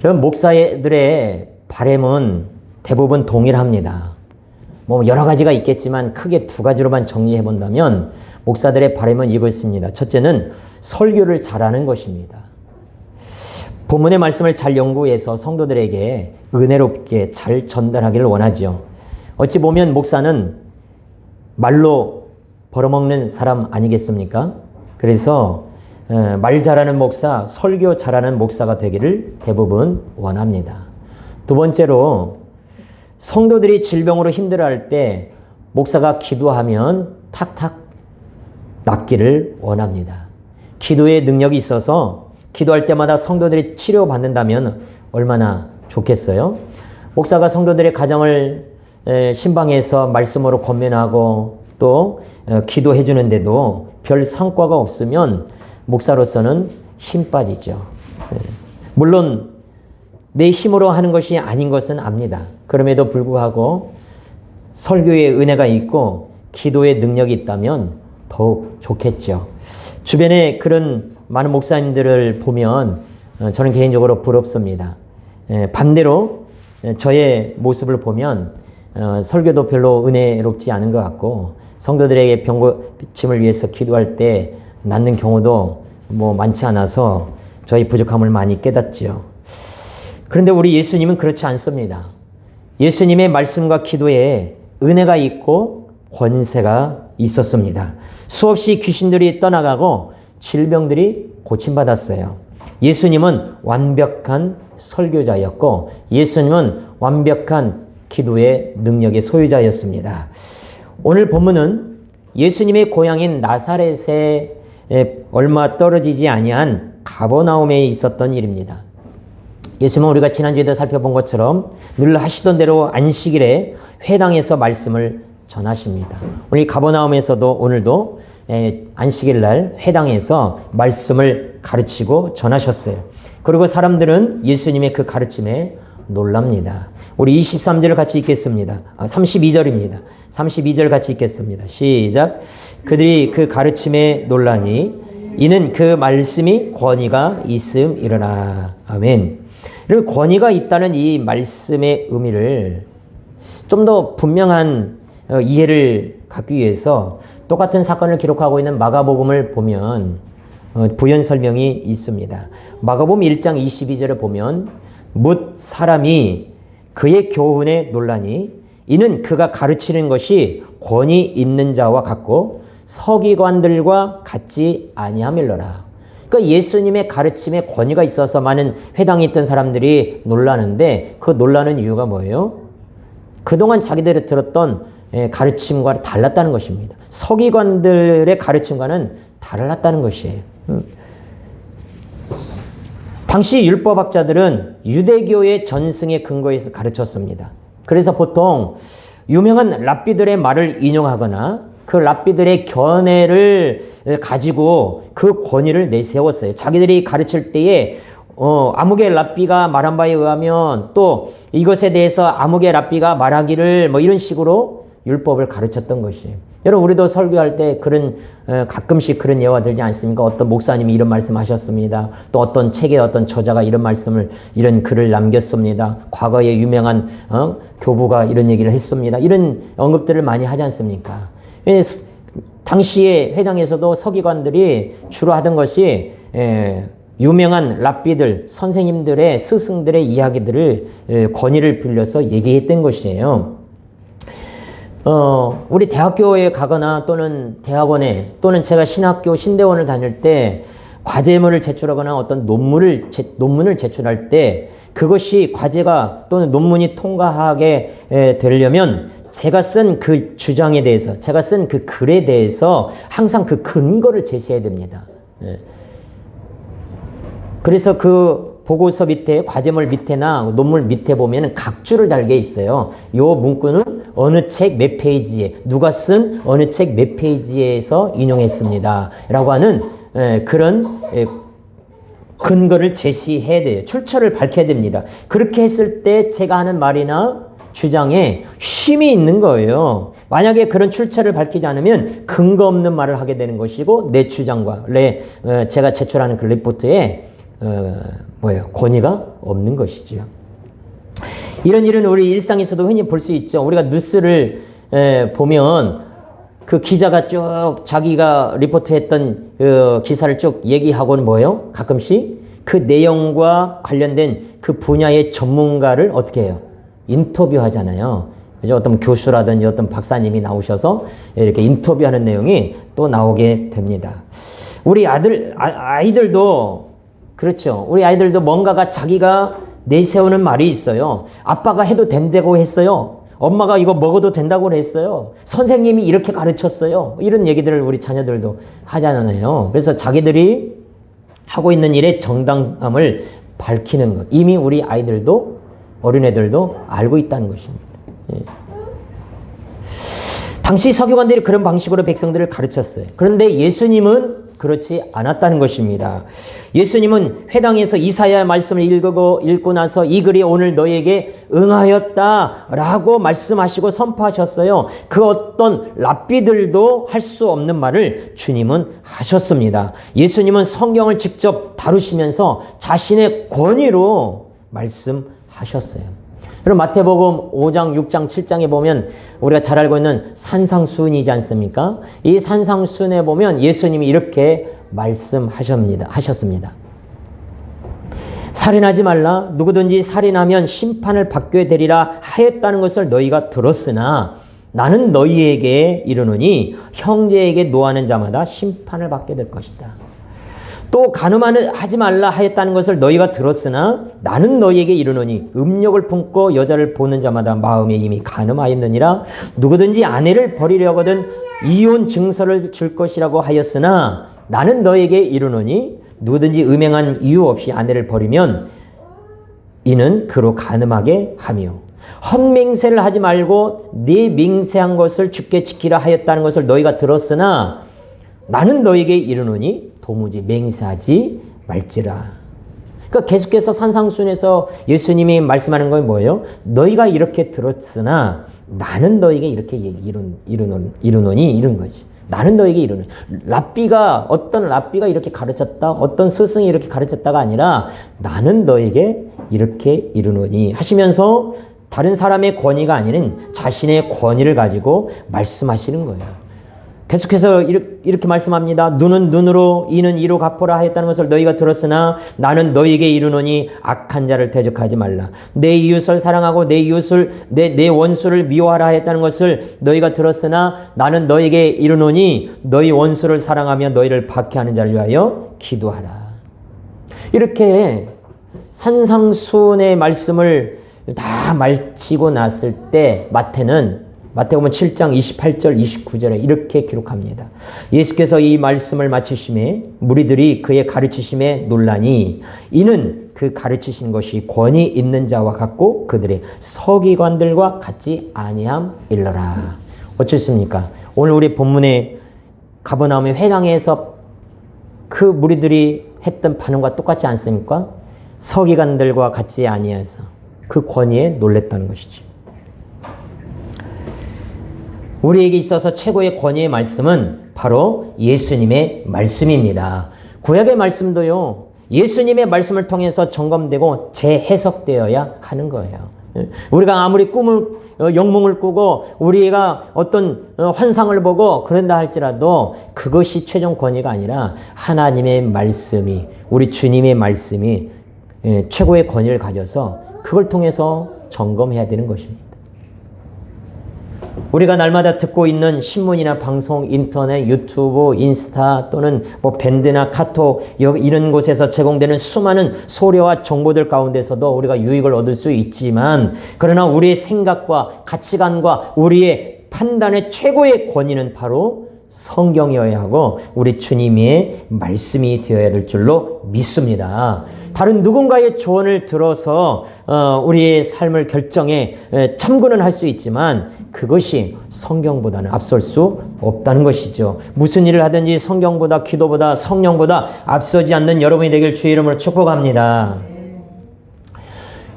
여러분, 목사들의 바람은 대부분 동일합니다. 뭐 여러 가지가 있겠지만 크게 두 가지로만 정리해 본다면 목사들의 바람은 이것입니다. 첫째는 설교를 잘하는 것입니다. 본문의 말씀을 잘 연구해서 성도들에게 은혜롭게 잘 전달하기를 원하죠. 어찌 보면 목사는 말로 벌어먹는 사람 아니겠습니까? 그래서 말 잘하는 목사, 설교 잘하는 목사가 되기를 대부분 원합니다. 두 번째로, 성도들이 질병으로 힘들어할 때 목사가 기도하면 탁탁 낫기를 원합니다. 기도의 능력이 있어서 기도할 때마다 성도들이 치료받는다면 얼마나 좋겠어요? 목사가 성도들의 가정을 신방에서 말씀으로 권면하고 또 기도해 주는데도 별 성과가 없으면 목사로서는 힘 빠지죠. 물론 내 힘으로 하는 것이 아닌 것은 압니다. 그럼에도 불구하고 설교의 은혜가 있고 기도의 능력이 있다면 더욱 좋겠죠. 주변에 그런 많은 목사님들을 보면 저는 개인적으로 부럽습니다. 반대로 저의 모습을 보면 설교도 별로 은혜롭지 않은 것 같고 성도들에게 병고침을 위해서 기도할 때 낫는 경우도 뭐 많지 않아서 저희 부족함을 많이 깨닫지요. 그런데 우리 예수님은 그렇지 않습니다. 예수님의 말씀과 기도에 은혜가 있고 권세가 있었습니다. 수없이 귀신들이 떠나가고 질병들이 고침받았어요. 예수님은 완벽한 설교자였고 예수님은 완벽한 기도의 능력의 소유자였습니다. 오늘 본문은 예수님의 고향인 나사렛에 얼마 떨어지지 아니한 가버나움에 있었던 일입니다. 예수님은 우리가 지난주에도 살펴본 것처럼 늘 하시던 대로 안식일에 회당에서 말씀을 전하십니다. 오늘 가버나움에서도 오늘도 안식일 날 회당에서 말씀을 가르치고 전하셨어요. 그리고 사람들은 예수님의 그 가르침에 놀랍니다. 우리 23절을 같이 읽겠습니다. 32절입니다. 32절 같이 읽겠습니다. 시작. 그들이 그 가르침에 놀라니 이는 그 말씀이 권위가 있음이러라. 아멘. 이런 권위가 있다는 이 말씀의 의미를 좀 더 분명한 이해를 갖기 위해서 똑같은 사건을 기록하고 있는 마가복음을 보면 부연 설명이 있습니다. 마가복음 1장 22절을 보면 뭇 사람이 그의 교훈에 놀라니 이는 그가 가르치는 것이 권위 있는 자와 같고 서기관들과 같지 아니함일러라. 그러니까 예수님의 가르침에 권위가 있어서 많은 회당에 있던 사람들이 놀라는데 그 놀라는 이유가 뭐예요? 그동안 자기들이 들었던 가르침과 달랐다는 것입니다. 서기관들의 가르침과는 달랐다는 것이에요. 당시 율법학자들은 유대교의 전승에 근거해서 가르쳤습니다. 그래서 보통 유명한 랍비들의 말을 인용하거나 그 랍비들의 견해를 가지고 그 권위를 내세웠어요. 자기들이 가르칠 때에 아무개 랍비가 말한 바에 의하면 또 이것에 대해서 아무개 랍비가 말하기를 뭐 이런 식으로 율법을 가르쳤던 것이에요. 여러분, 우리도 설교할 때 그런 가끔씩 그런 예화 들지 않습니까? 어떤 목사님이 이런 말씀하셨습니다. 또 어떤 책에 어떤 저자가 이런 글을 남겼습니다. 과거에 유명한 교부가 이런 얘기를 했습니다. 이런 언급들을 많이 하지 않습니까? 당시에 회당에서도 서기관들이 주로 하던 것이 유명한 랍비들, 선생님들의 스승들의 이야기들을 권위를 빌려서 얘기했던 것이에요. 우리 대학교에 가거나 또는 대학원에 또는 제가 신학교 신대원을 다닐 때 과제문을 제출하거나 어떤 논문을 제출할 때 그것이 과제가 또는 논문이 통과하게 되려면 제가 쓴 그 주장에 대해서 제가 쓴 그 글에 대해서 항상 그 근거를 제시해야 됩니다. 그래서 그 보고서 밑에 과제물 밑에나 논문 밑에 보면 각주를 달게 있어요. 요 문구는 어느 책 몇 페이지에 누가 쓴 어느 책 몇 페이지에서 인용했습니다 라고 하는 그런 근거를 제시해야 돼요. 출처를 밝혀야 됩니다. 그렇게 했을 때 제가 하는 말이나 주장에 힘이 있는 거예요. 만약에 그런 출처를 밝히지 않으면 근거 없는 말을 하게 되는 것이고 내 주장과 제가 제출하는 그 리포트에 뭐예요? 권위가 없는 것이지요. 이런 일은 우리 일상에서도 흔히 볼 수 있죠. 우리가 뉴스를 보면 그 기자가 쭉 자기가 리포트했던 그 기사를 쭉 얘기하고는 뭐예요? 가끔씩 그 내용과 관련된 그 분야의 전문가를 어떻게 해요? 인터뷰하잖아요. 그죠? 어떤 교수라든지 어떤 박사님이 나오셔서 이렇게 인터뷰하는 내용이 또 나오게 됩니다. 우리 아이들도 그렇죠. 우리 아이들도 뭔가가 자기가 내세우는 말이 있어요. 아빠가 해도 된다고 했어요. 엄마가 이거 먹어도 된다고 했어요. 선생님이 이렇게 가르쳤어요. 이런 얘기들을 우리 자녀들도 하잖아요. 그래서 자기들이 하고 있는 일의 정당함을 밝히는 것. 이미 우리 아이들도 어린애들도 알고 있다는 것입니다. 예. 당시 서기관들이 그런 방식으로 백성들을 가르쳤어요. 그런데 예수님은 그렇지 않았다는 것입니다. 예수님은 회당에서 이사야 말씀을 읽고 나서 이 글이 오늘 너에게 응하였다라고 말씀하시고 선포하셨어요. 그 어떤 랍비들도 할 수 없는 말을 주님은 하셨습니다. 예수님은 성경을 직접 다루시면서 자신의 권위로 말씀하셨어요. 그럼 마태복음 5장, 6장, 7장에 보면 우리가 잘 알고 있는 산상수훈이지 않습니까? 이 산상수훈에 보면 예수님이 이렇게 말씀하셨습니다. 살인하지 말라. 누구든지 살인하면 심판을 받게 되리라 하였다는 것을 너희가 들었으나 나는 너희에게 이르노니 형제에게 노하는 자마다 심판을 받게 될 것이다. 또 간음하지 말라 하였다는 것을 너희가 들었으나 나는 너희에게 이르노니 음욕을 품고 여자를 보는 자마다 마음에 이미 간음하였느니라. 누구든지 아내를 버리려거든 이혼 증서를 줄 것이라고 하였으나 나는 너희에게 이르노니 누구든지 음행한 이유 없이 아내를 버리면 이는 그로 간음하게 하며 헛맹세를 하지 말고 네 맹세한 것을 주께 지키라 하였다는 것을 너희가 들었으나 나는 너희에게 이르노니 도무지 맹세하지 말지라. 그러니까 계속해서 산상수훈에서 예수님이 말씀하는 건 뭐예요? 너희가 이렇게 들었으나 나는 너희에게 이렇게 이르노니 이런 거지. 나는 너희에게 이르노니. 어떤 랍비가 이렇게 가르쳤다, 어떤 스승이 이렇게 가르쳤다가 아니라 나는 너희에게 이렇게 이르노니 하시면서 다른 사람의 권위가 아닌 자신의 권위를 가지고 말씀하시는 거예요. 계속해서 이렇게 말씀합니다. 눈은 눈으로 이는 이로 갚으라 하였다는 것을 너희가 들었으나 나는 너희에게 이르노니 악한 자를 대적하지 말라. 내 이웃을 사랑하고 내 원수를 미워하라 하였다는 것을 너희가 들었으나 나는 너희에게 이르노니 너희 원수를 사랑하며 너희를 박해하는 자를 위하여 기도하라. 이렇게 산상수훈의 말씀을 다 마치고 났을 때 마태복음 7장 28절 29절에 이렇게 기록합니다. 예수께서 이 말씀을 마치심에 무리들이 그의 가르치심에 놀라니 이는 그 가르치신 것이 권위 있는 자와 같고 그들의 서기관들과 같지 아니함일러라. 어쩌십니까? 오늘 우리 본문에 가버나움의 회당에서 그 무리들이 했던 반응과 똑같지 않습니까? 서기관들과 같지 아니해서 그 권위에 놀랬다는 것이죠. 우리에게 있어서 최고의 권위의 말씀은 바로 예수님의 말씀입니다. 구약의 말씀도요, 예수님의 말씀을 통해서 점검되고 재해석되어야 하는 거예요. 우리가 아무리 영몽을 꾸고 우리가 어떤 환상을 보고 그런다 할지라도 그것이 최종 권위가 아니라 하나님의 말씀이, 우리 주님의 말씀이 최고의 권위를 가져서 그걸 통해서 점검해야 되는 것입니다. 우리가 날마다 듣고 있는 신문이나 방송, 인터넷, 유튜브, 인스타 또는 밴드나 카톡 이런 곳에서 제공되는 수많은 소리와 정보들 가운데서도 우리가 유익을 얻을 수 있지만 그러나 우리의 생각과 가치관과 우리의 판단의 최고의 권위는 바로 성경이어야 하고 우리 주님의 말씀이 되어야 될 줄로 믿습니다. 다른 누군가의 조언을 들어서 우리의 삶을 결정에 참고는 할 수 있지만 그것이 성경보다는 앞설 수 없다는 것이죠. 무슨 일을 하든지 성경보다, 기도보다, 성령보다 앞서지 않는 여러분이 되길 주의 이름으로 축복합니다.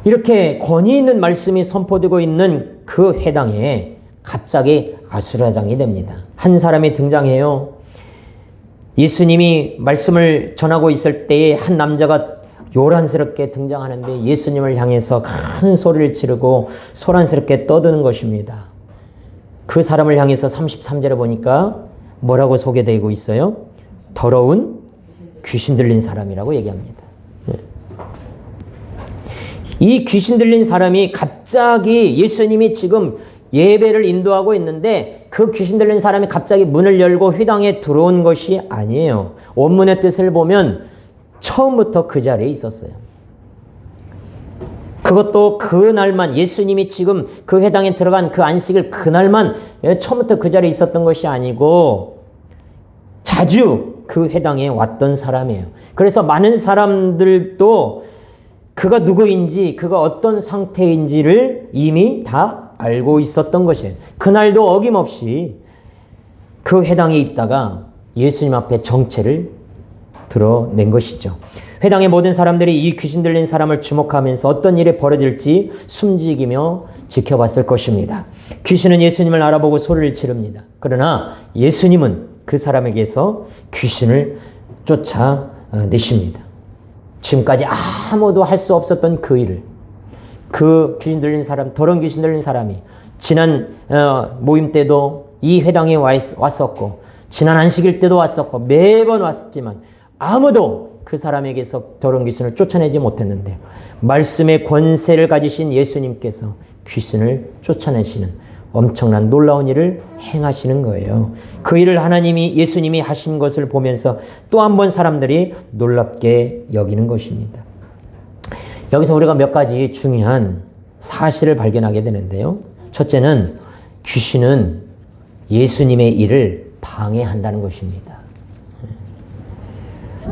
이렇게 권위 있는 말씀이 선포되고 있는 그 회당에 갑자기 아수라장이 됩니다. 한 사람이 등장해요. 예수님이 말씀을 전하고 있을 때에 한 남자가 요란스럽게 등장하는데 예수님을 향해서 큰 소리를 지르고 소란스럽게 떠드는 것입니다. 그 사람을 향해서 33절에 보니까 뭐라고 소개되고 있어요? 더러운 귀신 들린 사람이라고 얘기합니다. 이 귀신 들린 사람이 갑자기 예수님이 지금 예배를 인도하고 있는데 그 귀신 들린 사람이 갑자기 문을 열고 회당에 들어온 것이 아니에요. 원문의 뜻을 보면 처음부터 그 자리에 있었어요. 그것도 그날만, 예수님이 지금 그 회당에 들어간 그 안식일 그날만 처음부터 그 자리에 있었던 것이 아니고 자주 그 회당에 왔던 사람이에요. 그래서 많은 사람들도 그가 누구인지, 그가 어떤 상태인지를 이미 다 알고 있었던 것이에요. 그날도 어김없이 그 회당에 있다가 예수님 앞에 정체를 드러낸 것이죠. 회당의 모든 사람들이 이 귀신 들린 사람을 주목하면서 어떤 일이 벌어질지 숨지기며 지켜봤을 것입니다. 귀신은 예수님을 알아보고 소리를 지릅니다. 그러나 예수님은 그 사람에게서 귀신을 쫓아내십니다. 지금까지 아무도 할 수 없었던 그 일을, 그 귀신 들린 사람, 더러운 귀신 들린 사람이 지난 모임 때도 이 회당에 왔었고 지난 안식일 때도 왔었고 매번 왔지만 아무도 그 사람에게서 더러운 귀신을 쫓아내지 못했는데 말씀의 권세를 가지신 예수님께서 귀신을 쫓아내시는 엄청난 놀라운 일을 행하시는 거예요. 그 일을 예수님이 하신 것을 보면서 또 한 번 사람들이 놀랍게 여기는 것입니다. 여기서 우리가 몇 가지 중요한 사실을 발견하게 되는데요. 첫째는 귀신은 예수님의 일을 방해한다는 것입니다.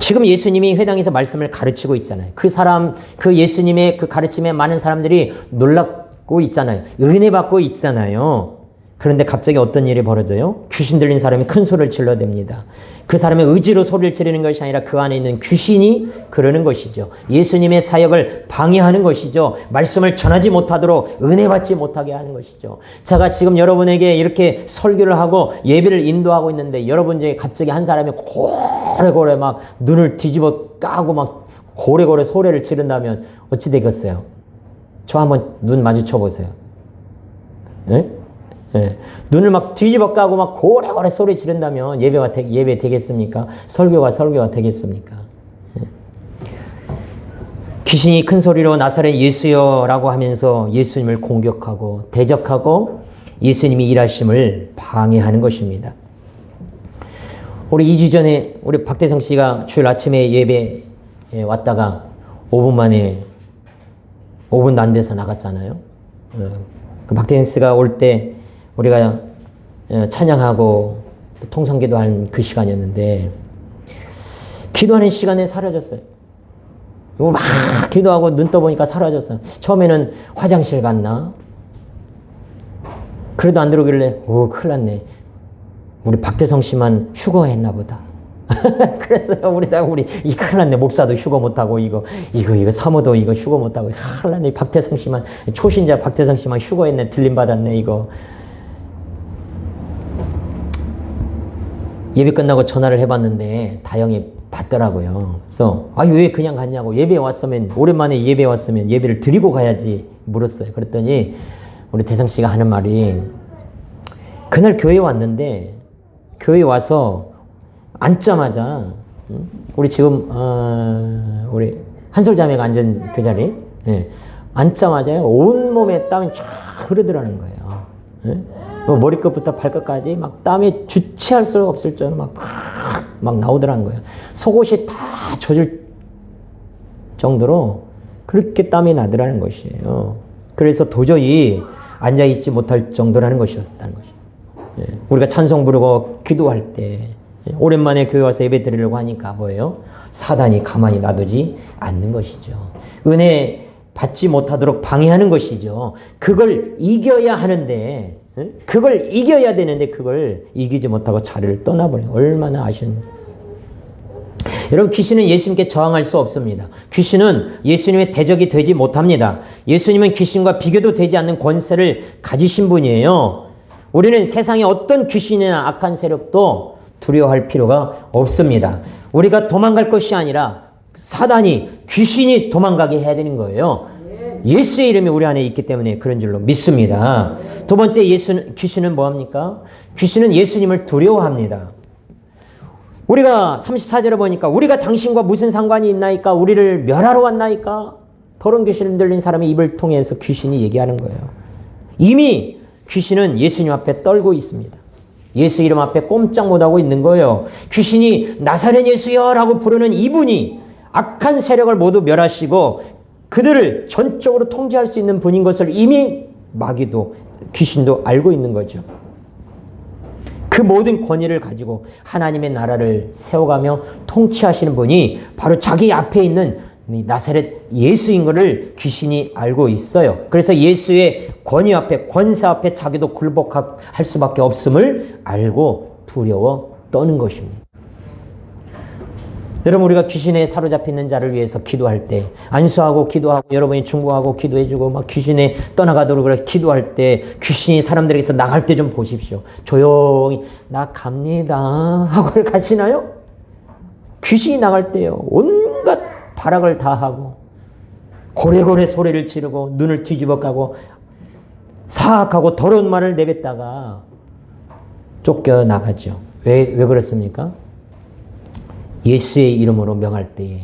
지금 예수님이 회당에서 말씀을 가르치고 있잖아요. 그 예수님의 그 가르침에 많은 사람들이 놀랍고 있잖아요. 은혜 받고 있잖아요. 그런데 갑자기 어떤 일이 벌어져요? 귀신 들린 사람이 큰 소리를 질러댑니다. 그 사람의 의지로 소리를 지르는 것이 아니라 그 안에 있는 귀신이 그러는 것이죠. 예수님의 사역을 방해하는 것이죠. 말씀을 전하지 못하도록 은혜 받지 못하게 하는 것이죠. 제가 지금 여러분에게 이렇게 설교를 하고 예배를 인도하고 있는데 여러분 중에 갑자기 한 사람이 고래고래 막 눈을 뒤집어 까고 막 고래고래 소리를 지른다면 어찌 되겠어요? 저 한번 눈 마주쳐 보세요. 네? 네. 눈을 막 뒤집어 까고 막 고래고래 소리 지른다면 예배 되겠습니까? 설교가 되겠습니까? 네. 귀신이 큰 소리로 나사렛 예수여라고 하면서 예수님을 공격하고 대적하고 예수님이 일하심을 방해하는 것입니다. 우리 2주 전에 우리 박대성 씨가 주일 아침에 예배에 왔다가 5분 만에 5분도 안 돼서 나갔잖아요. 그 박대성 씨가 올 때 우리가 찬양하고 통성기도하는 그 시간이었는데 기도하는 시간에 사라졌어요. 막 기도하고 눈 떠보니까 사라졌어요. 처음에는 화장실 갔나? 그래도 안 들어오길래 큰일 났네. 우리 박대성 씨만 휴거했나 보다. 그랬어요. 우리 이 큰일 났네. 목사도 휴거 못하고 이거 사모도 이거 휴거 못하고 큰일 났네. 박대성 씨만 초신자 박대성 씨만 휴거했네. 들림 받았네 이거. 예배 끝나고 전화를 해봤는데 다영이 받더라고요. 그래서 왜 그냥 갔냐고. 예배에 왔으면 오랜만에 예배에 왔으면 예배를 드리고 가야지 물었어요. 그랬더니 우리 대성 씨가 하는 말이 그날 교회에 왔는데 교회에 와서 앉자마자 우리 지금 우리 한솔자매가 앉은 그 자리 앉자마자 온몸에 땀이 쫙 흐르더라는 거예요. 머리끝부터 발끝까지 막 땀이 주체할 수 없을 정도로 막 나오더라는 거예요. 속옷이 다 젖을 정도로 그렇게 땀이 나더라는 것이에요. 그래서 도저히 앉아있지 못할 정도라는 것이었다는 것이에요. 우리가 찬송 부르고 기도할 때 오랜만에 교회 와서 예배 드리려고 하니까 뭐예요? 사단이 가만히 놔두지 않는 것이죠. 은혜 받지 못하도록 방해하는 것이죠. 그걸 이겨야 하는데 그걸 이겨야 되는데 그걸 이기지 못하고 자리를 떠나버려요. 얼마나 아쉬운. 여러분 귀신은 예수님께 저항할 수 없습니다. 귀신은 예수님의 대적이 되지 못합니다. 예수님은 귀신과 비교도 되지 않는 권세를 가지신 분이에요. 우리는 세상의 어떤 귀신이나 악한 세력도 두려워할 필요가 없습니다. 우리가 도망갈 것이 아니라 사단이, 귀신이 도망가게 해야 되는 거예요. 예수의 이름이 우리 안에 있기 때문에 그런 줄로 믿습니다. 두 번째, 귀신은 뭐합니까? 귀신은 예수님을 두려워합니다. 우리가 34절에 보니까 우리가 당신과 무슨 상관이 있나이까? 우리를 멸하러 왔나이까? 더러운 귀신을 들린 사람의 입을 통해서 귀신이 얘기하는 거예요. 이미 귀신은 예수님 앞에 떨고 있습니다. 예수 이름 앞에 꼼짝 못하고 있는 거예요. 귀신이 나사렛 예수여 라고 부르는 이분이 악한 세력을 모두 멸하시고 그들을 전적으로 통제할 수 있는 분인 것을 이미 마귀도 귀신도 알고 있는 거죠. 그 모든 권위를 가지고 하나님의 나라를 세워가며 통치하시는 분이 바로 자기 앞에 있는 나사렛 예수인 것을 귀신이 알고 있어요. 그래서 예수의 권위 앞에, 권세 앞에 자기도 굴복할 수밖에 없음을 알고 두려워 떠는 것입니다. 여러분, 우리가 귀신에 사로잡혀 있는 자를 위해서 기도할 때, 안수하고 기도하고 여러분이 중보하고 기도해주고 막 귀신에 떠나가도록 그래서 기도할 때 귀신이 사람들에게서 나갈 때 좀 보십시오. 조용히 나 갑니다 하고 가시나요? 귀신이 나갈 때요, 온갖 발악을 다 하고 고래고래 소리를 지르고 눈을 뒤집어 까고 사악하고 더러운 말을 내뱉다가 쫓겨나가죠. 왜 그렇습니까? 예수의 이름으로 명할 때에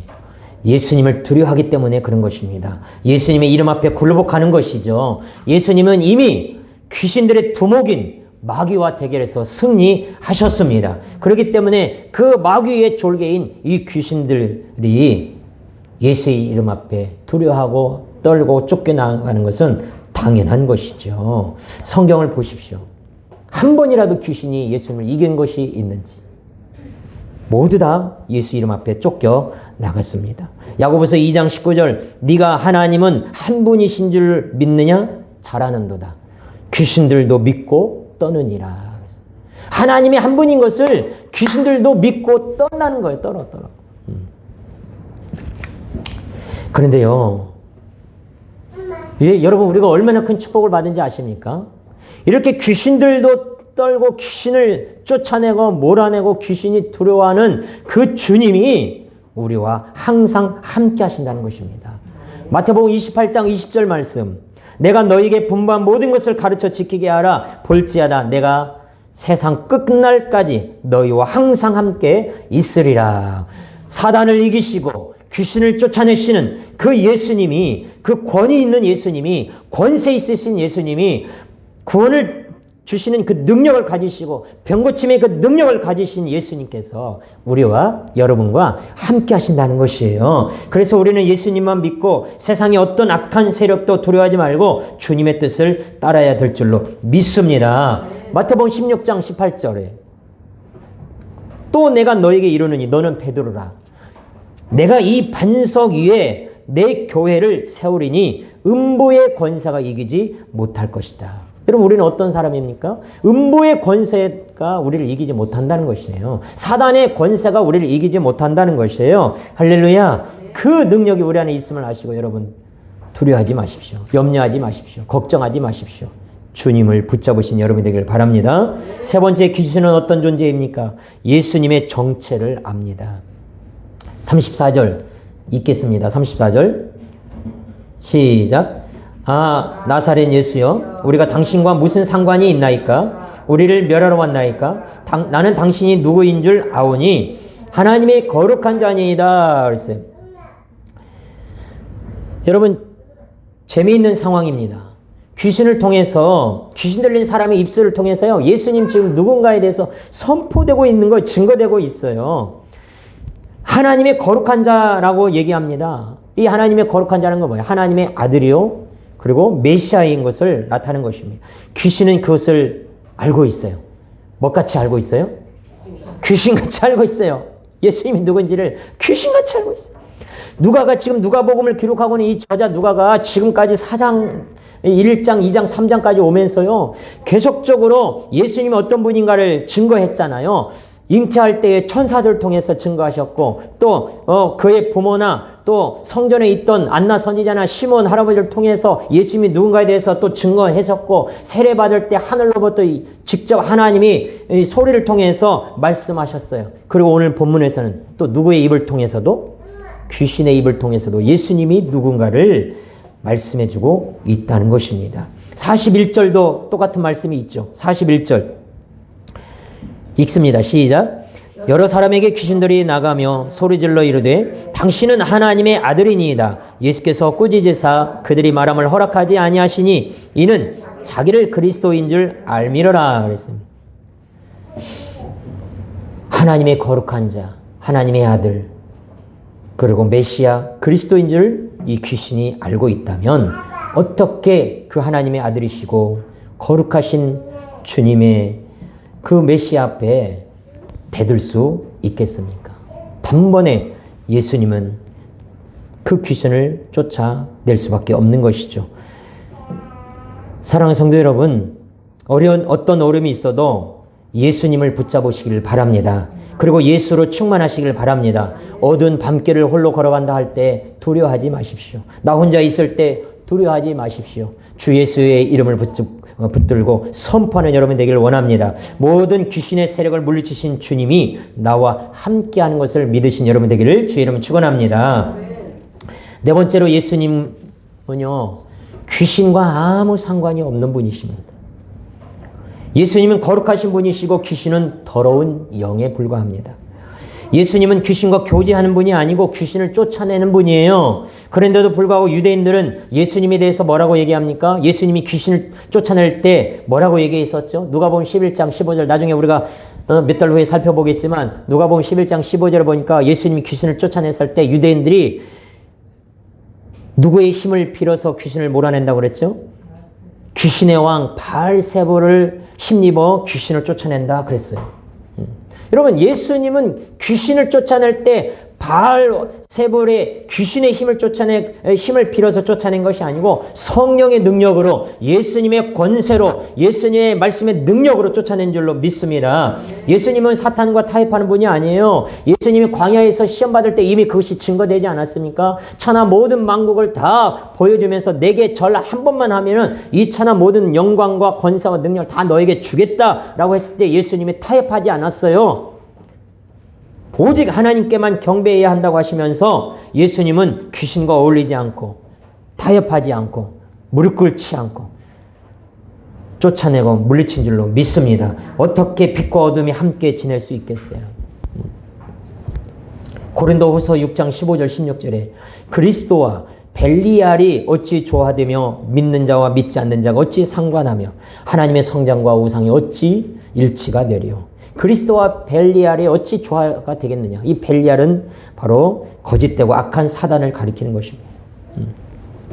예수님을 두려워하기 때문에 그런 것입니다. 예수님의 이름 앞에 굴복하는 것이죠. 예수님은 이미 귀신들의 두목인 마귀와 대결해서 승리하셨습니다. 그렇기 때문에 그 마귀의 졸개인 이 귀신들이 예수의 이름 앞에 두려워하고 떨고 쫓겨나가는 것은 당연한 것이죠. 성경을 보십시오. 한 번이라도 귀신이 예수님을 이긴 것이 있는지. 모두 다 예수 이름 앞에 쫓겨 나갔습니다. 야고보서 2장 19절, 네가 하나님은 한 분이신 줄 믿느냐? 잘하는도다. 귀신들도 믿고 떠느니라. 하나님이 한 분인 것을 귀신들도 믿고 떠나는 거예요. 떨어. 그런데요, 여러분, 우리가 얼마나 큰 축복을 받은지 아십니까? 이렇게 귀신들도 떨고 귀신을 쫓아내고 몰아내고 귀신이 두려워하는 그 주님이 우리와 항상 함께 하신다는 것입니다. 마태복음 28장 20절 말씀, 내가 너에게 분부한 모든 것을 가르쳐 지키게 하라. 볼지어다 내가 세상 끝날까지 너희와 항상 함께 있으리라. 사단을 이기시고 귀신을 쫓아내시는 그 예수님이, 그 권위 있는 예수님이, 권세 있으신 예수님이, 구원을 주시는 그 능력을 가지시고 병고침의 그 능력을 가지신 예수님께서 우리와 여러분과 함께 하신다는 것이에요. 그래서 우리는 예수님만 믿고 세상의 어떤 악한 세력도 두려워하지 말고 주님의 뜻을 따라야 될 줄로 믿습니다. 마태복음 16장 18절에 또 내가 너에게 이르노니 너는 베드로라. 내가 이 반석 위에 내 교회를 세우리니 음부의 권세가 이기지 못할 것이다. 여러분, 우리는 어떤 사람입니까? 음부의 권세가 우리를 이기지 못한다는 것이에요. 사단의 권세가 우리를 이기지 못한다는 것이에요. 할렐루야. 그 능력이 우리 안에 있음을 아시고 여러분, 두려워하지 마십시오. 염려하지 마십시오. 걱정하지 마십시오. 주님을 붙잡으신 여러분이 되길 바랍니다. 세 번째, 귀신은 어떤 존재입니까? 예수님의 정체를 압니다. 34절 읽겠습니다. 34절 시작. 아, 나사렛 예수여, 우리가 당신과 무슨 상관이 있나이까? 우리를 멸하러 왔나이까? 나는 당신이 누구인 줄 아오니 하나님의 거룩한 자니이다. 그랬어요. 여러분, 재미있는 상황입니다. 귀신을 통해서, 귀신 들린 사람의 입술을 통해서요, 예수님 지금 누군가에 대해서 선포되고 있는 거 증거되고 있어요. 하나님의 거룩한 자라고 얘기합니다. 이 하나님의 거룩한 자는 건 뭐예요? 하나님의 아들이요, 그리고 메시아인 것을 나타내는 것입니다. 귀신은 그것을 알고 있어요. 뭐같이 알고 있어요? 귀신같이 알고 있어요. 예수님이 누군지를 귀신같이 알고 있어요. 누가가 지금 누가복음을 기록하고 있는 이 저자 누가가 지금까지 4장, 1장, 2장, 3장까지 오면서요, 계속적으로 예수님이 어떤 분인가를 증거했잖아요. 잉태할 때에 천사들 통해서 증거하셨고, 또 그의 부모나 또 성전에 있던 안나 선지자나 시몬 할아버지를 통해서 예수님이 누군가에 대해서 또 증거하셨고, 세례받을 때 하늘로부터 직접 하나님이 소리를 통해서 말씀하셨어요. 그리고 오늘 본문에서는 또 누구의 입을 통해서도? 귀신의 입을 통해서도 예수님이 누군가를 말씀해주고 있다는 것입니다. 41절도 똑같은 말씀이 있죠. 41절 읽습니다. 시작. 여러 사람에게 귀신들이 나가며 소리질러 이르되 당신은 하나님의 아들이니이다. 예수께서 꾸짖으사 그들이 말함을 허락하지 아니하시니 이는 자기를 그리스도인 줄 알미러라 그랬습니다. 하나님의 거룩한 자, 하나님의 아들, 그리고 메시아 그리스도인 줄 이 귀신이 알고 있다면 어떻게 그 하나님의 아들이시고 거룩하신 주님의 그 메시아 앞에 대들 수 있겠습니까? 단번에 예수님은 그 귀신을 쫓아낼 수밖에 없는 것이죠. 사랑하는 성도 여러분, 어떤 어려움이 있어도 예수님을 붙잡으시기를 바랍니다. 그리고 예수로 충만하시기를 바랍니다. 어두운 밤길을 홀로 걸어간다 할 때 두려워하지 마십시오. 나 혼자 있을 때 두려워하지 마십시오. 주 예수의 이름을 붙들고 선포하는 여러분 되기를 원합니다. 모든 귀신의 세력을 물리치신 주님이 나와 함께하는 것을 믿으신 여러분 되기를 주의 이름으로 축원합니다. 네 번째로 예수님은요, 귀신과 아무 상관이 없는 분이십니다. 예수님은 거룩하신 분이시고 귀신은 더러운 영에 불과합니다. 예수님은 귀신과 교제하는 분이 아니고 귀신을 쫓아내는 분이에요. 그런데도 불구하고 유대인들은 예수님에 대해서 뭐라고 얘기합니까? 예수님이 귀신을 쫓아낼 때 뭐라고 얘기했었죠? 누가복음 11장 15절, 나중에 우리가 몇 달 후에 살펴보겠지만 누가복음 11장 15절을 보니까 예수님이 귀신을 쫓아냈을 때 유대인들이 누구의 힘을 빌어서 귀신을 몰아낸다고 그랬죠? 귀신의 왕 바알세불을 힘입어 귀신을 쫓아낸다 그랬어요. 여러분, 예수님은 귀신을 쫓아낼 때 바알세불의 귀신의 힘을 빌어서 쫓아낸 것이 아니고 성령의 능력으로, 예수님의 권세로, 예수님의 말씀의 능력으로 쫓아낸 줄로 믿습니다. 예수님은 사탄과 타협하는 분이 아니에요. 예수님이 광야에서 시험 받을 때 이미 그것이 증거되지 않았습니까? 천하 모든 만국을 다 보여주면서 내게 절 한 번만 하면은 이 천하 모든 영광과 권세와 능력을 다 너에게 주겠다라고 했을 때 예수님이 타협하지 않았어요. 오직 하나님께만 경배해야 한다고 하시면서 예수님은 귀신과 어울리지 않고 타협하지 않고 무릎 꿇지 않고 쫓아내고 물리친 줄로 믿습니다. 어떻게 빛과 어둠이 함께 지낼 수 있겠어요? 고린도후서 6장 15절 16절에 그리스도와 벨리알이 어찌 조화되며 믿는 자와 믿지 않는 자가 어찌 상관하며 하나님의 성장과 우상이 어찌 일치가 되리요. 그리스도와 벨리알이 어찌 조화가 되겠느냐. 이 벨리알은 바로 거짓되고 악한 사단을 가리키는 것입니다.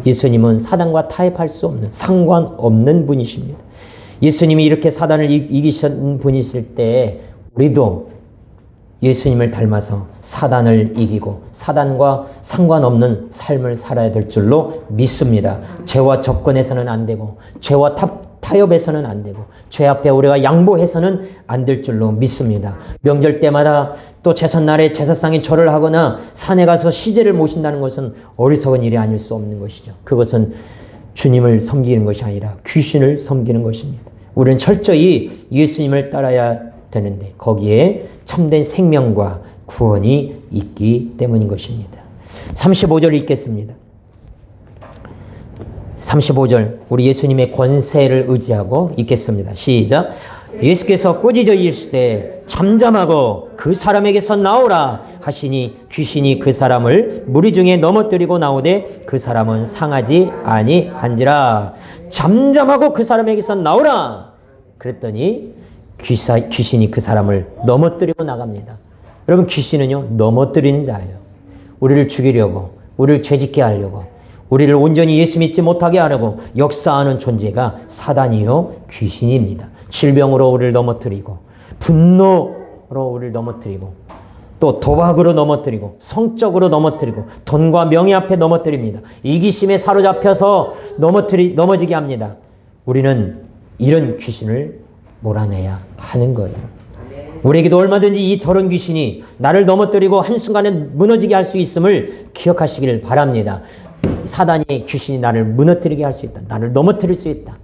예수님은 사단과 타협할 수 없는, 상관없는 분이십니다. 예수님이 이렇게 사단을 이기신 분이실 때 우리도 예수님을 닮아서 사단을 이기고 사단과 상관없는 삶을 살아야 될 줄로 믿습니다. 죄와 접근해서는 안 되고 죄와 타협해서는 안 되고 죄 앞에 우리가 양보해서는 안 될 줄로 믿습니다. 명절 때마다 또 제삿날에 제사상에 절을 하거나 산에 가서 시제를 모신다는 것은 어리석은 일이 아닐 수 없는 것이죠. 그것은 주님을 섬기는 것이 아니라 귀신을 섬기는 것입니다. 우리는 철저히 예수님을 따라야 되는데 거기에 참된 생명과 구원이 있기 때문인 것입니다. 35절 읽겠습니다. 35절 우리 예수님의 권세를 의지하고 읽겠습니다. 시작. 예수께서 꾸짖어 이르시되 잠잠하고 그 사람에게서 나오라 하시니 귀신이 그 사람을 무리 중에 넘어뜨리고 나오되 그 사람은 상하지 아니한지라. 잠잠하고 그 사람에게서 나오라 그랬더니 귀신이 그 사람을 넘어뜨리고 나갑니다. 여러분, 귀신은요 넘어뜨리는 자예요. 우리를 죽이려고, 우리를 죄짓게 하려고, 우리를 온전히 예수 믿지 못하게 하려고 역사하는 존재가 사단이요 귀신입니다. 질병으로 우리를 넘어뜨리고, 분노로 우리를 넘어뜨리고, 또 도박으로 넘어뜨리고, 성적으로 넘어뜨리고, 돈과 명예 앞에 넘어뜨립니다. 이기심에 사로잡혀서 넘어지게 합니다. 우리는 이런 귀신을 몰아내야 하는 거예요. 우리에게도 얼마든지 이 더러운 귀신이 나를 넘어뜨리고 한순간에 무너지게 할 수 있음을 기억하시기를 바랍니다. 사단이, 귀신이 나를 무너뜨리게 할 수 있다. 나를 넘어뜨릴 수 있다.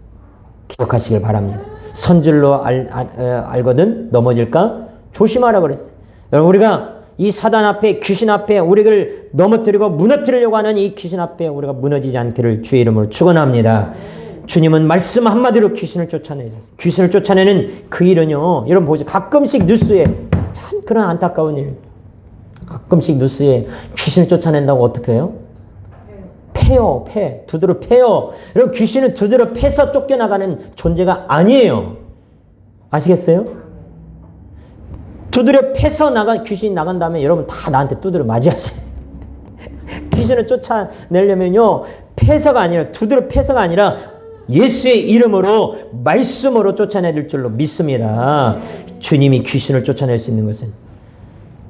기억하시길 바랍니다. 선줄로 알거든 넘어질까? 조심하라 그랬어요. 여러분, 우리가 이 사단 앞에, 귀신 앞에 우리를 넘어뜨리고 무너뜨리려고 하는 이 귀신 앞에 우리가 무너지지 않기를 주의 이름으로 축원합니다. 주님은 말씀 한마디로 귀신을 쫓아내셨어요. 귀신을 쫓아내는 그 일은요, 여러분 보세요. 가끔씩 뉴스에 참 그런 안타까운 일, 가끔씩 뉴스에 귀신을 쫓아낸다고 어떻게 해요? 패요, 패. 두드려 패요. 여러분, 귀신은 두드려 패서 쫓겨나가는 존재가 아니에요. 아시겠어요? 두드려 패서 귀신이 나간 다음에 여러분 다 나한테 두드려 맞아야지. 귀신을 쫓아내려면요, 패서가 아니라, 두드려 패서가 아니라 예수의 이름으로, 말씀으로 쫓아내릴 줄로 믿습니다. 주님이 귀신을 쫓아낼 수 있는 것은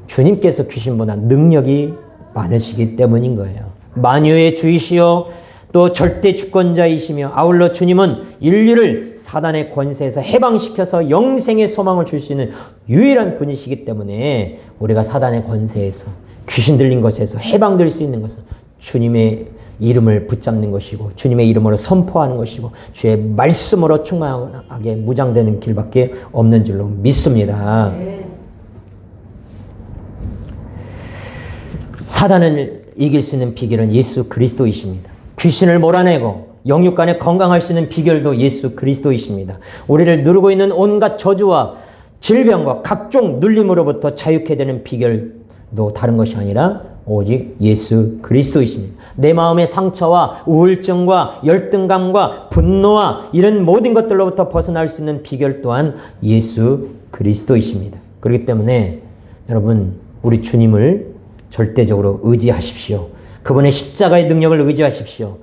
주님께서 귀신보다 능력이 많으시기 때문인 거예요. 만유의 주이시요 또 절대 주권자이시며, 아울러 주님은 인류를 사단의 권세에서 해방시켜서 영생의 소망을 줄 수 있는 유일한 분이시기 때문에 우리가 사단의 권세에서, 귀신 들린 것에서 해방될 수 있는 것은 주님의 이름을 붙잡는 것이고, 주님의 이름으로 선포하는 것이고, 주의 말씀으로 충만하게 무장되는 길밖에 없는 줄로 믿습니다. 사단을 이길 수 있는 비결은 예수 그리스도이십니다. 귀신을 몰아내고 영육간에 건강할 수 있는 비결도 예수 그리스도이십니다. 우리를 누르고 있는 온갖 저주와 질병과 각종 눌림으로부터 자유케 되는 비결도 다른 것이 아니라 오직 예수 그리스도이십니다. 내 마음의 상처와 우울증과 열등감과 분노와 이런 모든 것들로부터 벗어날 수 있는 비결 또한 예수 그리스도이십니다. 그렇기 때문에 여러분, 우리 주님을 절대적으로 의지하십시오. 그분의 십자가의 능력을 의지하십시오.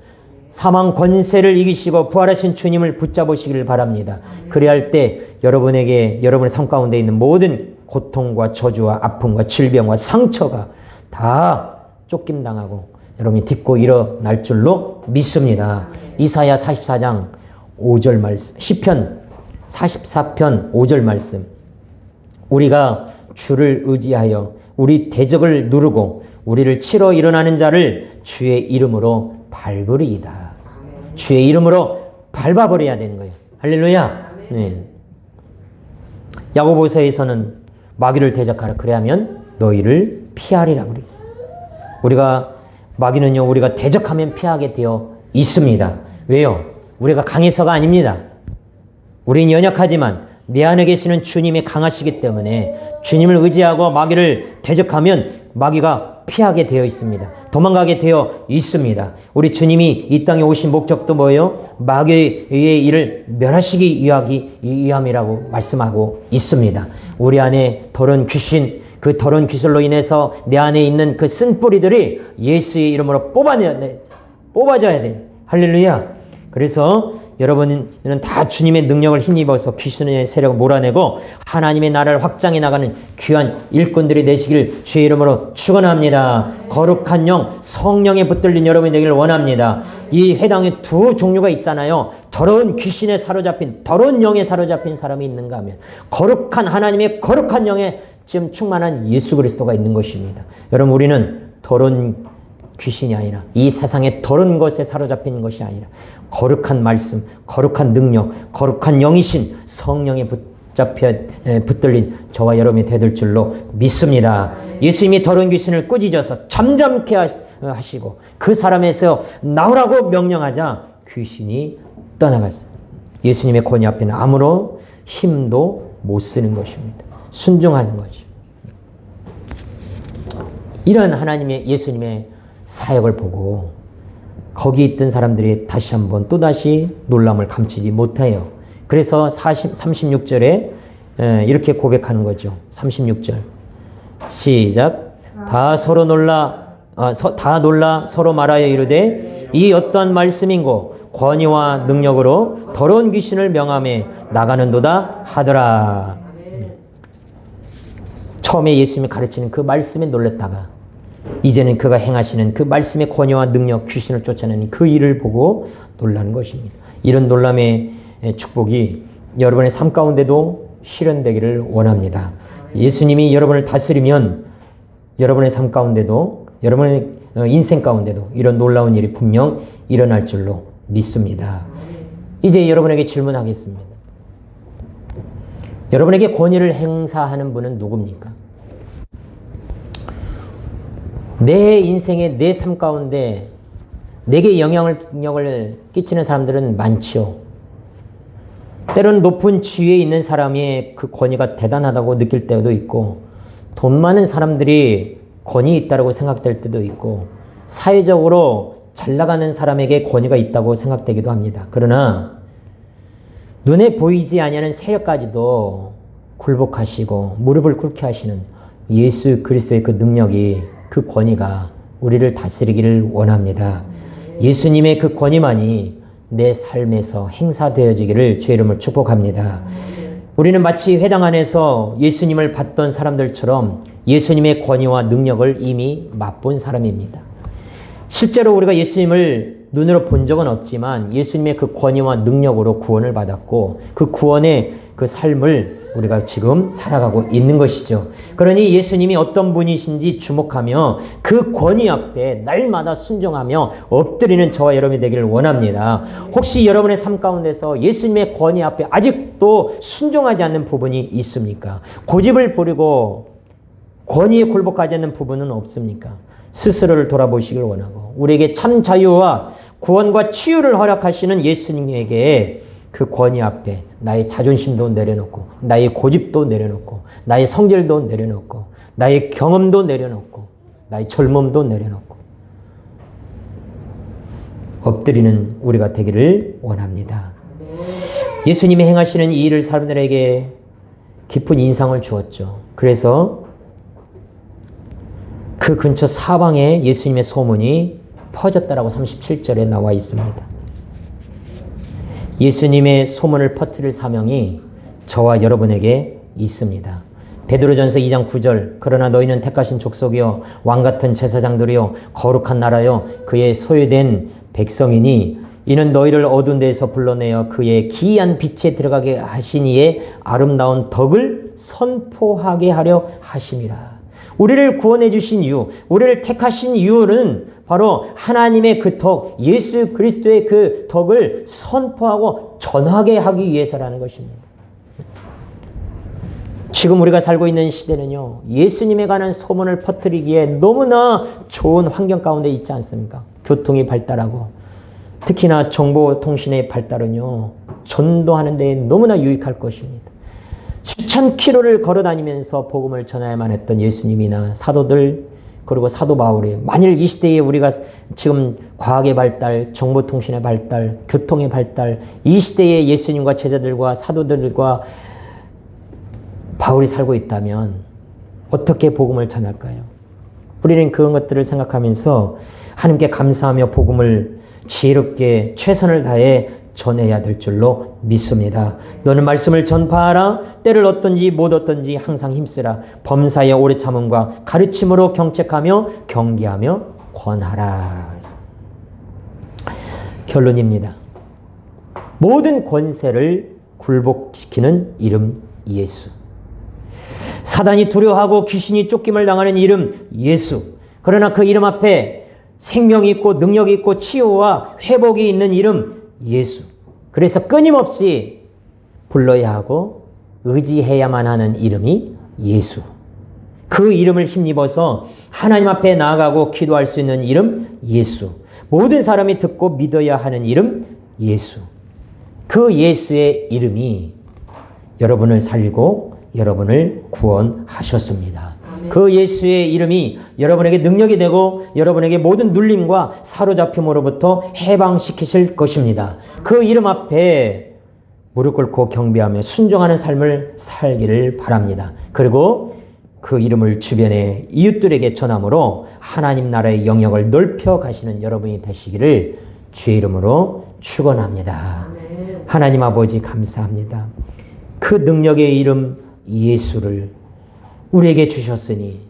사망 권세를 이기시고 부활하신 주님을 붙잡으시기를 바랍니다. 그래야 할 때 여러분의 삶 가운데 있는 모든 고통과 저주와 아픔과 질병과 상처가 다 쫓김당하고 여러분이 딛고 일어날 줄로 믿습니다. 이사야 44장 5절 말씀, 시편 44편 5절 말씀. 우리가 주를 의지하여 우리 대적을 누르고 우리를 치러 일어나는 자를 주의 이름으로 밟으리이다. 주의 이름으로 밟아버려야 되는 거예요. 할렐루야. 네. 야고보서에서는 마귀를 대적하라. 그래야면 너희를 피하리라고 그랬습니다. 우리가 마귀는요, 우리가 대적하면 피하게 되어 있습니다. 왜요? 우리가 강해서가 아닙니다. 우린 연약하지만 내 안에 계시는 주님이 강하시기 때문에 주님을 의지하고 마귀를 대적하면 마귀가 피하게 되어 있습니다. 도망가게 되어 있습니다. 우리 주님이 이 땅에 오신 목적도 뭐예요? 마귀의 일을 멸하시기 위함이라고 말씀하고 있습니다. 우리 안에 더러운 귀신, 그 더러운 귀신로 인해서 내 안에 있는 그 쓴뿌리들이 예수의 이름으로 뽑아져야 돼. 할렐루야. 그래서 여러분은 다 주님의 능력을 힘입어서 귀신의 세력을 몰아내고 하나님의 나라를 확장해 나가는 귀한 일꾼들이 되시길 주의 이름으로 축원합니다. 거룩한 영, 성령에 붙들린 여러분이 되기를 원합니다. 이 회당에 두 종류가 있잖아요. 더러운 귀신에 사로잡힌, 더러운 영에 사로잡힌 사람이 있는가 하면 거룩한 하나님의 거룩한 영에 지금 충만한 예수 그리스도가 있는 것입니다. 여러분, 우리는 더러운 귀신이 아니라 이 세상의 더러운 것에 사로잡힌 것이 아니라 거룩한 말씀, 거룩한 능력, 거룩한 영이신 성령에 붙들린 저와 여러분이 되들 줄로 믿습니다. 예수님이 더러운 귀신을 꾸짖어서 잠잠케 하시고 그 사람에서 나오라고 명령하자 귀신이 떠나갔습니다. 예수님의 권위 앞에는 아무런 힘도 못 쓰는 것입니다. 순종하는 거죠. 이런 하나님의, 예수님의 사역을 보고 거기 있던 사람들이 다시 한번 또다시 놀람을 감추지 못해요. 그래서 36절에 이렇게 고백하는 거죠. 36절 시작. 다 놀라 서로 말하여 이르되 이 어떠한 말씀인고 권위와 능력으로 더러운 귀신을 명함에 나가는도다 하더라. 처음에 예수님이 가르치는 그 말씀에 놀랬다가 이제는 그가 행하시는 그 말씀의 권위와 능력, 귀신을 쫓아내는 그 일을 보고 놀라는 것입니다. 이런 놀람의 축복이 여러분의 삶 가운데도 실현되기를 원합니다. 예수님이 여러분을 다스리면 여러분의 삶 가운데도, 여러분의 인생 가운데도 이런 놀라운 일이 분명 일어날 줄로 믿습니다. 이제 여러분에게 질문하겠습니다. 여러분에게 권위를 행사하는 분은 누굽니까? 내 인생의 내 삶 가운데 내게 영향을 끼치는 사람들은 많지요. 때로는 높은 지위에 있는 사람이 그 권위가 대단하다고 느낄 때도 있고, 돈 많은 사람들이 권위 있다고 생각될 때도 있고, 사회적으로 잘 나가는 사람에게 권위가 있다고 생각되기도 합니다. 그러나 눈에 보이지 아니하는 세력까지도 굴복하시고 무릎을 꿇게 하시는 예수 그리스도의 그 능력이, 그 권위가 우리를 다스리기를 원합니다. 예수님의 그 권위만이 내 삶에서 행사되어지기를 주의 이름으로 축복합니다. 우리는 마치 회당 안에서 예수님을 봤던 사람들처럼 예수님의 권위와 능력을 이미 맛본 사람입니다. 실제로 우리가 예수님을 눈으로 본 적은 없지만 예수님의 그 권위와 능력으로 구원을 받았고, 그 구원의 그 삶을 우리가 지금 살아가고 있는 것이죠. 그러니 예수님이 어떤 분이신지 주목하며 그 권위 앞에 날마다 순종하며 엎드리는 저와 여러분이 되기를 원합니다. 혹시 여러분의 삶 가운데서 예수님의 권위 앞에 아직도 순종하지 않는 부분이 있습니까? 고집을 부리고 권위에 굴복하지 않는 부분은 없습니까? 스스로를 돌아보시길 원하고, 우리에게 참 자유와 구원과 치유를 허락하시는 예수님에게 그 권위 앞에 나의 자존심도 내려놓고, 나의 고집도 내려놓고, 나의 성질도 내려놓고, 나의 경험도 내려놓고, 나의 젊음도 내려놓고 엎드리는 우리가 되기를 원합니다. 예수님이 행하시는 이 일을 사람들에게 깊은 인상을 주었죠. 그래서 그 근처 사방에 예수님의 소문이 퍼졌다라고 37절에 나와 있습니다. 예수님의 소문을 퍼뜨릴 사명이 저와 여러분에게 있습니다. 베드로전서 2장 9절, 그러나 너희는 택하신 족속이요 왕같은 제사장들이요 거룩한 나라요 그의 소유된 백성이니 이는 너희를 어두운 데에서 불러내어 그의 기이한 빛에 들어가게 하신 이의 아름다운 덕을 선포하게 하려 하심이라. 우리를 구원해 주신 이유, 우리를 택하신 이유는 바로 하나님의 그 덕, 예수 그리스도의 그 덕을 선포하고 전하게 하기 위해서라는 것입니다. 지금 우리가 살고 있는 시대는요, 예수님에 관한 소문을 퍼뜨리기에 너무나 좋은 환경 가운데 있지 않습니까? 교통이 발달하고, 특히나 정보통신의 발달은요, 전도하는 데 너무나 유익할 것입니다. 수천 킬로를 걸어 다니면서 복음을 전해야만 했던 예수님이나 사도들, 그리고 사도 바울이, 만일 이 시대에 우리가 지금 과학의 발달, 정보통신의 발달, 교통의 발달, 이 시대에 예수님과 제자들과 사도들과 바울이 살고 있다면 어떻게 복음을 전할까요? 우리는 그런 것들을 생각하면서 하나님께 감사하며 복음을 지혜롭게 최선을 다해 전해야 될 줄로 믿습니다. 너는 말씀을 전파하라. 때를 얻든지 못 얻든지 항상 힘쓰라. 범사에 오래 참음과 가르침으로 경책하며 경계하며 권하라. 결론입니다. 모든 권세를 굴복시키는 이름 예수. 사단이 두려워하고 귀신이 쫓김을 당하는 이름 예수. 그러나 그 이름 앞에 생명이 있고 능력이 있고 치유와 회복이 있는 이름 예수. 그래서 끊임없이 불러야 하고 의지해야만 하는 이름이 예수. 그 이름을 힘입어서 하나님 앞에 나아가고 기도할 수 있는 이름 예수. 모든 사람이 듣고 믿어야 하는 이름 예수. 그 예수의 이름이 여러분을 살리고 여러분을 구원하셨습니다. 그 예수의 이름이 여러분에게 능력이 되고 여러분에게 모든 눌림과 사로잡힘으로부터 해방시키실 것입니다. 그 이름 앞에 무릎 꿇고 경배하며 순종하는 삶을 살기를 바랍니다. 그리고 그 이름을 주변의 이웃들에게 전함으로 하나님 나라의 영역을 넓혀 가시는 여러분이 되시기를 주의 이름으로 축원합니다. 하나님 아버지 감사합니다. 그 능력의 이름 예수를 우리에게 주셨으니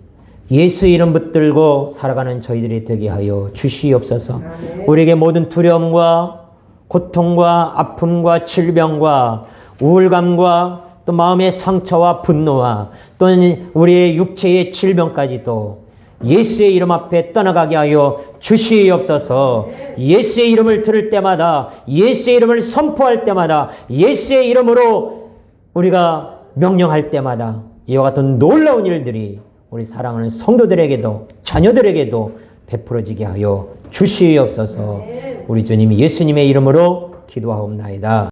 예수 이름 붙들고 살아가는 저희들이 되게 하여 주시옵소서. 우리에게 모든 두려움과 고통과 아픔과 질병과 우울감과 또 마음의 상처와 분노와 또는 우리의 육체의 질병까지도 예수의 이름 앞에 떠나가게 하여 주시옵소서. 예수의 이름을 들을 때마다, 예수의 이름을 선포할 때마다, 예수의 이름으로 우리가 명령할 때마다 이와 같은 놀라운 일들이 우리 사랑하는 성도들에게도 자녀들에게도 베풀어지게 하여 주시옵소서. 우리 주님 예수님의 이름으로 기도하옵나이다.